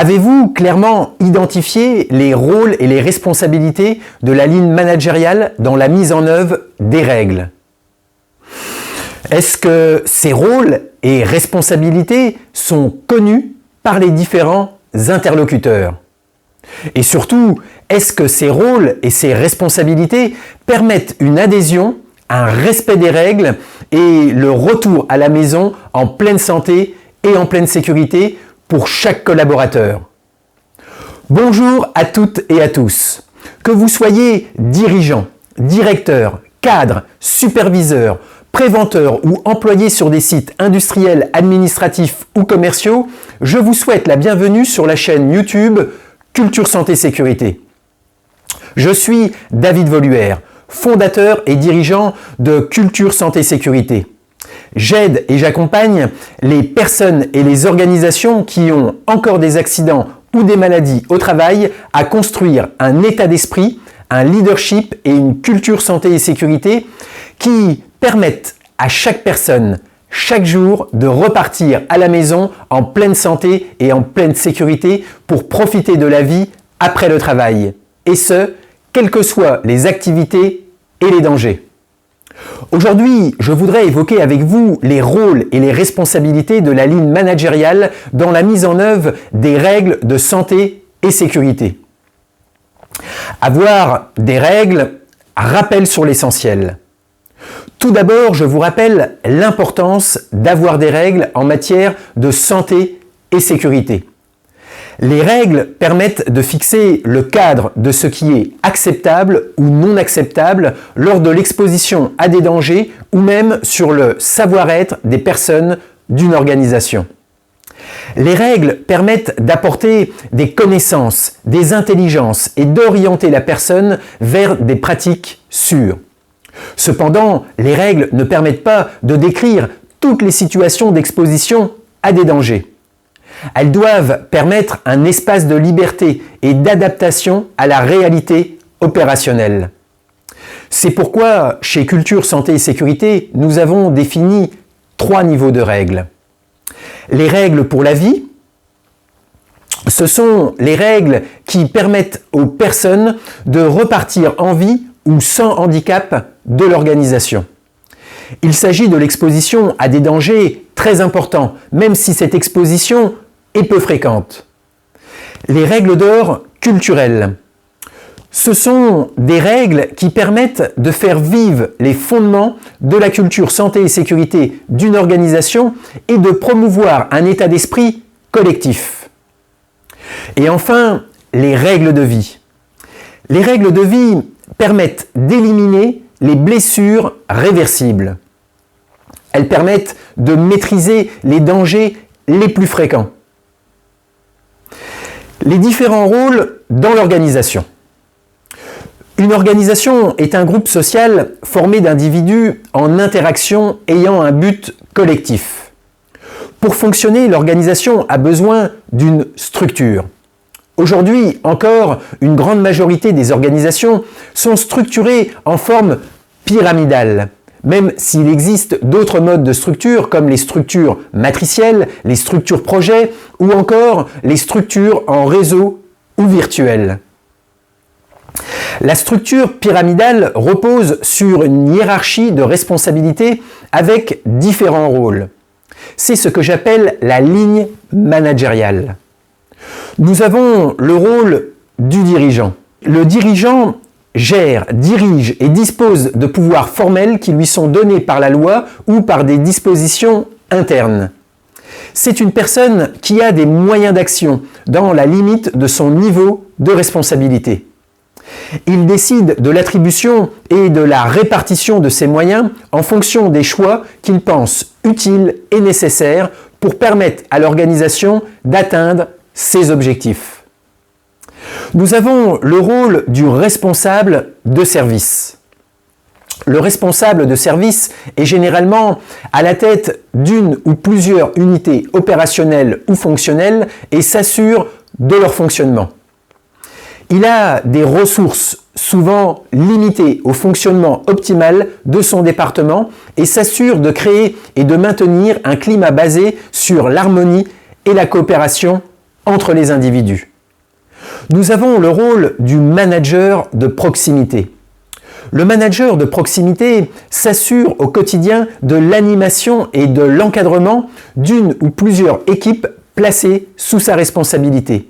Avez-vous clairement identifié les rôles et les responsabilités de la ligne managériale dans la mise en œuvre des règles? Est-ce que ces rôles et responsabilités sont connus par les différents interlocuteurs? Et surtout, est-ce que ces rôles et ces responsabilités permettent une adhésion, un respect des règles et le retour à la maison en pleine santé et en pleine sécurité pour chaque collaborateur? Bonjour à toutes et à tous. Que vous soyez dirigeant, directeur, cadre, superviseur, préventeur ou employé sur des sites industriels, administratifs ou commerciaux, je vous souhaite la bienvenue sur la chaîne YouTube Culture Santé Sécurité. Je suis David Voluère, fondateur et dirigeant de Culture Santé Sécurité. J'aide et j'accompagne les personnes et les organisations qui ont encore des accidents ou des maladies au travail à construire un état d'esprit, un leadership et une culture santé et sécurité qui permettent à chaque personne, chaque jour, de repartir à la maison en pleine santé et en pleine sécurité pour profiter de la vie après le travail. Et ce, quelles que soient les activités et les dangers. Aujourd'hui, je voudrais évoquer avec vous les rôles et les responsabilités de la ligne managériale dans la mise en œuvre des règles de santé et sécurité. Avoir des règles rappelle sur l'essentiel. Tout d'abord, je vous rappelle l'importance d'avoir des règles en matière de santé et sécurité. Les règles permettent de fixer le cadre de ce qui est acceptable ou non acceptable lors de l'exposition à des dangers ou même sur le savoir-être des personnes d'une organisation. Les règles permettent d'apporter des connaissances, des intelligences et d'orienter la personne vers des pratiques sûres. Cependant, les règles ne permettent pas de décrire toutes les situations d'exposition à des dangers. Elles doivent permettre un espace de liberté et d'adaptation à la réalité opérationnelle. C'est pourquoi, chez Culture Santé et Sécurité, nous avons défini 3 niveaux de règles. Les règles pour la vie, ce sont les règles qui permettent aux personnes de repartir en vie ou sans handicap de l'organisation. Il s'agit de l'exposition à des dangers très importants, même si cette exposition est peu fréquente. Les règles d'or culturelles. Ce sont des règles qui permettent de faire vivre les fondements de la culture santé et sécurité d'une organisation et de promouvoir un état d'esprit collectif. Et enfin, les règles de vie. Les règles de vie permettent d'éliminer les blessures réversibles. Elles permettent de maîtriser les dangers les plus fréquents. Les différents rôles dans l'organisation. Une organisation est un groupe social formé d'individus en interaction ayant un but collectif. Pour fonctionner, l'organisation a besoin d'une structure. Aujourd'hui encore, une grande majorité des organisations sont structurées en forme pyramidale, même s'il existe d'autres modes de structure comme les structures matricielles, les structures projets ou encore les structures en réseau ou virtuelles. La structure pyramidale repose sur une hiérarchie de responsabilités avec différents rôles. C'est ce que j'appelle la ligne managériale. Nous avons le rôle du dirigeant. Le dirigeant gère, dirige et dispose de pouvoirs formels qui lui sont donnés par la loi ou par des dispositions internes. C'est une personne qui a des moyens d'action dans la limite de son niveau de responsabilité. Il décide de l'attribution et de la répartition de ses moyens en fonction des choix qu'il pense utiles et nécessaires pour permettre à l'organisation d'atteindre ses objectifs. Nous avons le rôle du responsable de service. Le responsable de service est généralement à la tête d'une ou plusieurs unités opérationnelles ou fonctionnelles et s'assure de leur fonctionnement. Il a des ressources souvent limitées au fonctionnement optimal de son département et s'assure de créer et de maintenir un climat basé sur l'harmonie et la coopération entre les individus. Nous avons le rôle du manager de proximité. Le manager de proximité s'assure au quotidien de l'animation et de l'encadrement d'une ou plusieurs équipes placées sous sa responsabilité.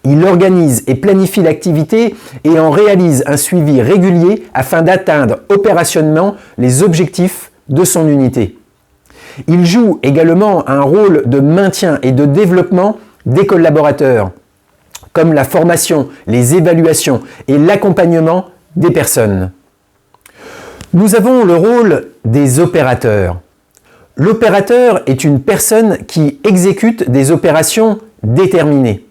Il organise et planifie l'activité et en réalise un suivi régulier afin d'atteindre opérationnellement les objectifs de son unité. Il joue également un rôle de maintien et de développement des collaborateurs, comme la formation, les évaluations et l'accompagnement des personnes. Nous avons le rôle des opérateurs. L'opérateur est une personne qui exécute des opérations déterminées.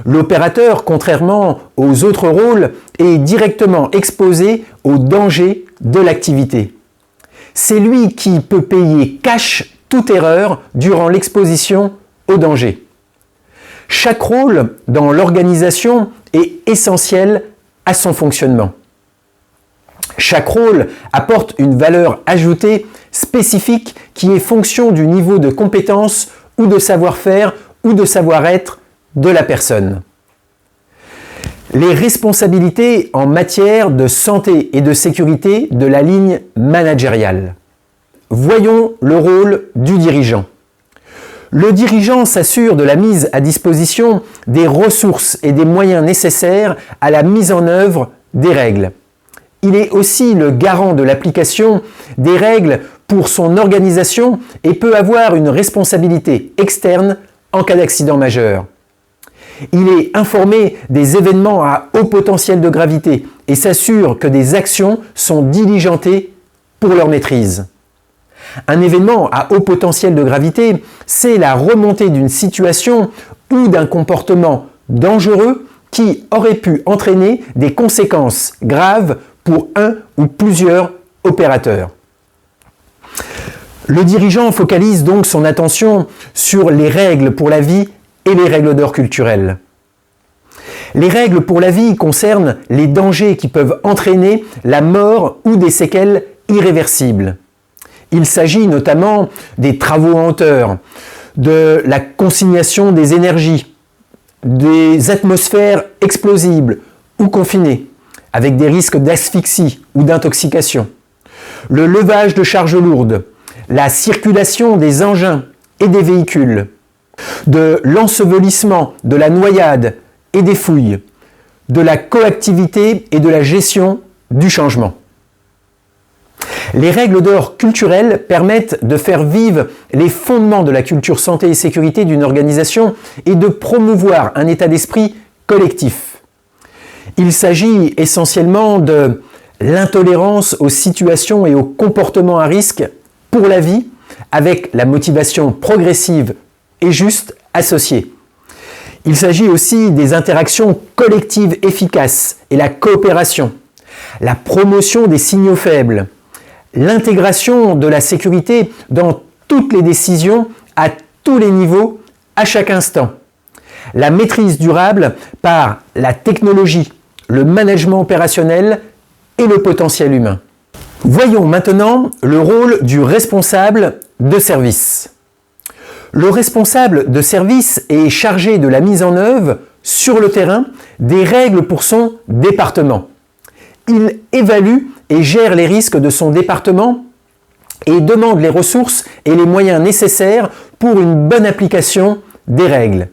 L'opérateur, contrairement aux autres rôles, est directement exposé aux dangers de l'activité. C'est lui qui peut payer cash toute erreur durant l'exposition au danger. Chaque rôle dans l'organisation est essentiel à son fonctionnement. Chaque rôle apporte une valeur ajoutée spécifique qui est fonction du niveau de compétence ou de savoir-faire ou de savoir-être de la personne. Les responsabilités en matière de santé et de sécurité de la ligne managériale. Voyons le rôle du dirigeant. Le dirigeant s'assure de la mise à disposition des ressources et des moyens nécessaires à la mise en œuvre des règles. Il est aussi le garant de l'application des règles pour son organisation et peut avoir une responsabilité externe en cas d'accident majeur. Il est informé des événements à haut potentiel de gravité et s'assure que des actions sont diligentées pour leur maîtrise. Un événement à haut potentiel de gravité, c'est la remontée d'une situation ou d'un comportement dangereux qui aurait pu entraîner des conséquences graves pour un ou plusieurs opérateurs. Le dirigeant focalise donc son attention sur les règles pour la vie et les règles d'or culturelles. Les règles pour la vie concernent les dangers qui peuvent entraîner la mort ou des séquelles irréversibles. Il s'agit notamment des travaux en hauteur, de la consignation des énergies, des atmosphères explosibles ou confinées, avec des risques d'asphyxie ou d'intoxication, le levage de charges lourdes, la circulation des engins et des véhicules, de l'ensevelissement, de la noyade et des fouilles, de la coactivité et de la gestion du changement. Les règles d'or culturelles permettent de faire vivre les fondements de la culture santé et sécurité d'une organisation et de promouvoir un état d'esprit collectif. Il s'agit essentiellement de l'intolérance aux situations et aux comportements à risque pour la vie, avec la motivation progressive et juste associée. Il s'agit aussi des interactions collectives efficaces et la coopération, la promotion des signaux faibles, l'intégration de la sécurité dans toutes les décisions à tous les niveaux, à chaque instant, la maîtrise durable par la technologie, le management opérationnel et le potentiel humain. Voyons maintenant le rôle du responsable de service. Le responsable de service est chargé de la mise en œuvre sur le terrain des règles pour son département. Il évalue et gère les risques de son département et demande les ressources et les moyens nécessaires pour une bonne application des règles.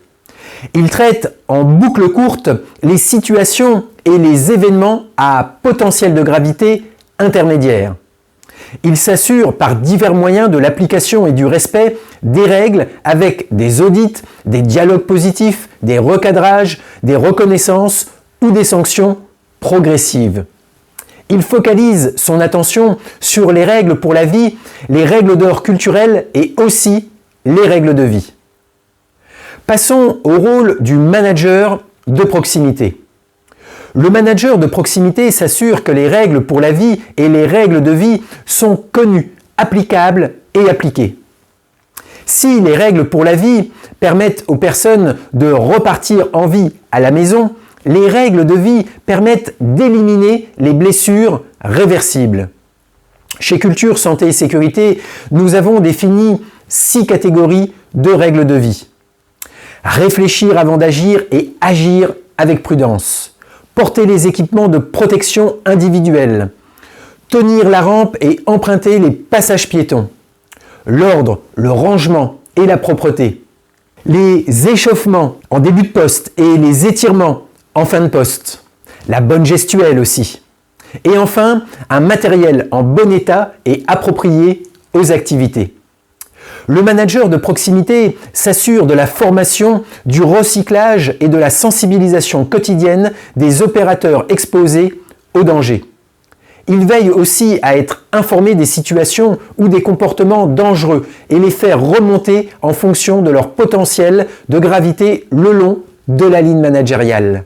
Il traite en boucle courte les situations et les événements à potentiel de gravité intermédiaire. Il s'assure par divers moyens de l'application et du respect des règles avec des audits, des dialogues positifs, des recadrages, des reconnaissances ou des sanctions progressives. Il focalise son attention sur les règles pour la vie, les règles d'or culturelles et aussi les règles de vie. Passons au rôle du manager de proximité. Le manager de proximité s'assure que les règles pour la vie et les règles de vie sont connues, applicables et appliquées. Si les règles pour la vie permettent aux personnes de repartir en vie à la maison, les règles de vie permettent d'éliminer les blessures réversibles. Chez Culture, Santé et Sécurité, nous avons défini 6 catégories de règles de vie. Réfléchir avant d'agir et agir avec prudence. Porter les équipements de protection individuelle. Tenir la rampe et emprunter les passages piétons. L'ordre, le rangement et la propreté. Les échauffements en début de poste et les étirements en fin de poste. La bonne gestuelle aussi. Et enfin, un matériel en bon état et approprié aux activités. Le manager de proximité s'assure de la formation, du recyclage et de la sensibilisation quotidienne des opérateurs exposés au danger. Il veille aussi à être informé des situations ou des comportements dangereux et les faire remonter en fonction de leur potentiel de gravité le long de la ligne managériale.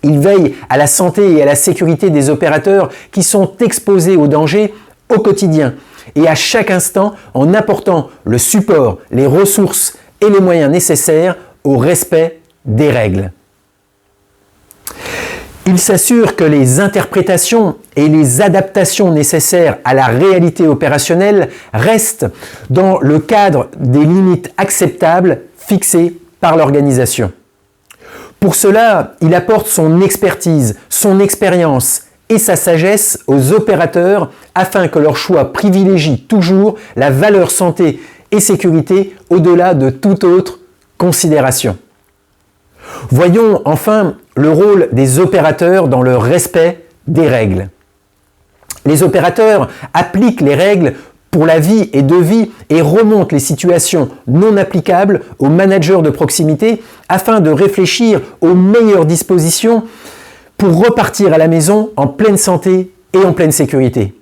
Il veille à la santé et à la sécurité des opérateurs qui sont exposés au danger au quotidien et à chaque instant en apportant le support, les ressources et les moyens nécessaires au respect des règles. Il s'assure que les interprétations et les adaptations nécessaires à la réalité opérationnelle restent dans le cadre des limites acceptables fixées par l'organisation. Pour cela, il apporte son expertise, son expérience et sa sagesse aux opérateurs afin que leur choix privilégie toujours la valeur santé et sécurité au-delà de toute autre considération. Voyons enfin le rôle des opérateurs dans le respect des règles. Les opérateurs appliquent les règles pour la vie et de vie et remontent les situations non applicables aux managers de proximité afin de réfléchir aux meilleures dispositions pour repartir à la maison en pleine santé et en pleine sécurité.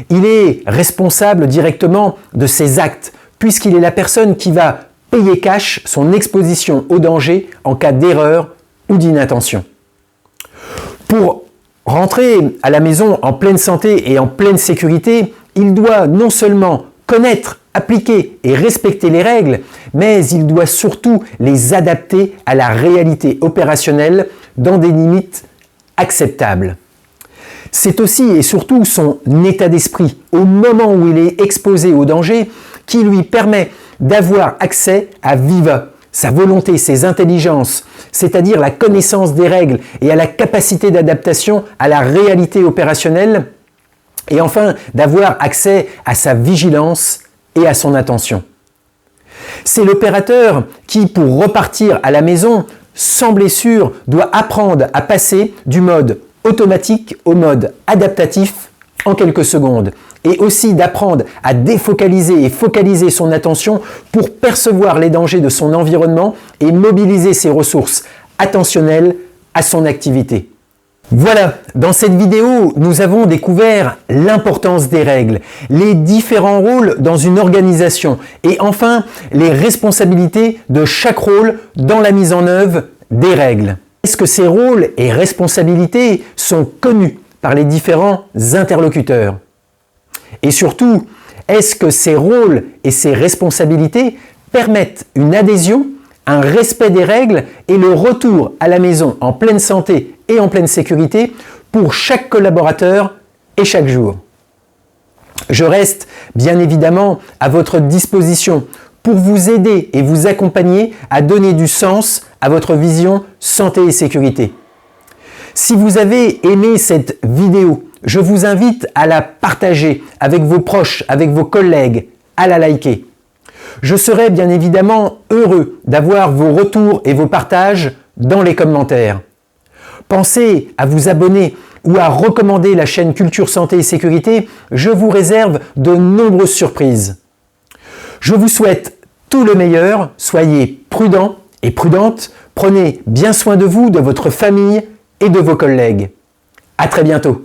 Il est responsable directement de ses actes puisqu'il est la personne qui va payer cash son exposition au danger en cas d'erreur ou d'inattention. Pour rentrer à la maison en pleine santé et en pleine sécurité, il doit non seulement connaître, appliquer et respecter les règles, mais il doit surtout les adapter à la réalité opérationnelle dans des limites acceptables. C'est aussi et surtout son état d'esprit au moment où il est exposé au danger qui lui permet d'avoir accès à viva, sa volonté, ses intelligences, c'est-à-dire la connaissance des règles et à la capacité d'adaptation à la réalité opérationnelle, et enfin d'avoir accès à sa vigilance et à son attention. C'est l'opérateur qui, pour repartir à la maison sans blessure, doit apprendre à passer du mode automatique au mode adaptatif en quelques secondes. Et aussi d'apprendre à défocaliser et focaliser son attention pour percevoir les dangers de son environnement et mobiliser ses ressources attentionnelles à son activité. Voilà, dans cette vidéo, nous avons découvert l'importance des règles, les différents rôles dans une organisation et enfin les responsabilités de chaque rôle dans la mise en œuvre des règles. Est-ce que ces rôles et responsabilités sont connus par les différents interlocuteurs ? Et surtout, est-ce que ces rôles et ces responsabilités permettent une adhésion, un respect des règles et le retour à la maison en pleine santé et en pleine sécurité pour chaque collaborateur et chaque jour? Je reste bien évidemment à votre disposition pour vous aider et vous accompagner à donner du sens à votre vision santé et sécurité. Si vous avez aimé cette vidéo, je vous invite à la partager avec vos proches, avec vos collègues, à la liker. Je serai bien évidemment heureux d'avoir vos retours et vos partages dans les commentaires. Pensez à vous abonner ou à recommander la chaîne Culture Santé et Sécurité, je vous réserve de nombreuses surprises. Je vous souhaite tout le meilleur, soyez prudents et prudentes, prenez bien soin de vous, de votre famille et de vos collègues. À très bientôt.